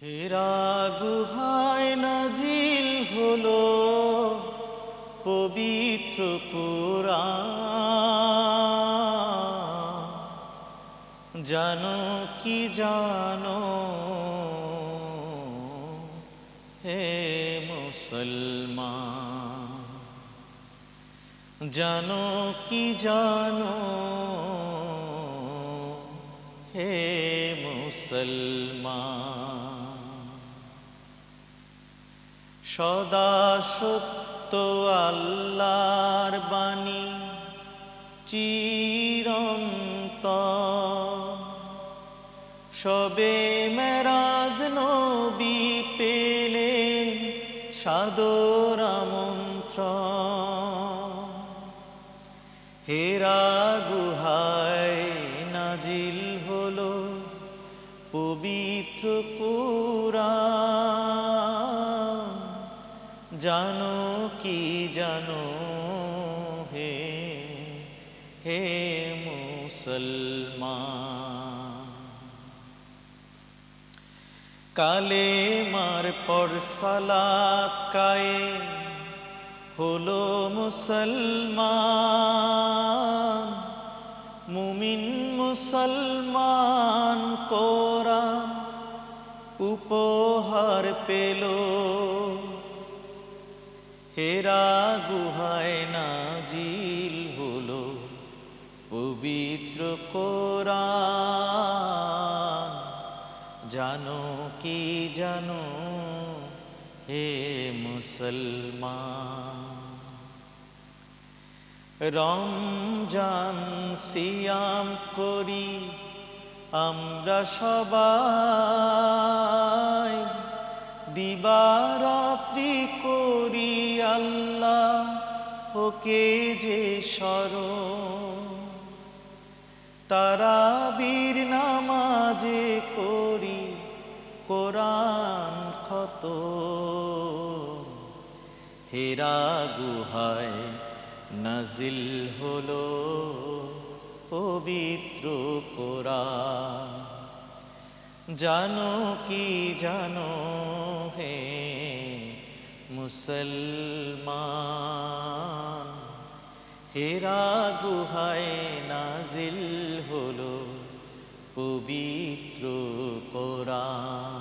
হেরা গুহায় নাজিল হলো পবিত্র কুরআন। জানো কি জানো হে মুসলমান, জানো কি জানো হে মুসলমান। সদা সত্য আল্লাহর বাণী চিরন্তন। শবে মেরাজ নবী পেলেন সাদর আমন্ত্রণ। হেরা গুহায় নাজিল হলো পবিত্র কুরআন। জানো কি জানো হে হে মুসলমান। কালেমার পর সালাত কায়েম হলো মুসলমান। মুমিন মুসলমান কোরআন উপহার পেল। হেরা গুহায় নাজিল হলো পবিত্র কোরআন। জানো কি জানো হে মুসলমান। রমজান সিয়াম করি আমরা সবাই। দিবারাত্রি করি আল্লাহ ওকে যে স্মরণ। তারাবির নামাজে করি কোরআন খতম। হেরা গুহায় নাজিল হলো পবিত্র কোরআন। জানো কি জানো হে মুসলমান। হেরা গুহায় নাজিল হলো পবিত্র কোরআন।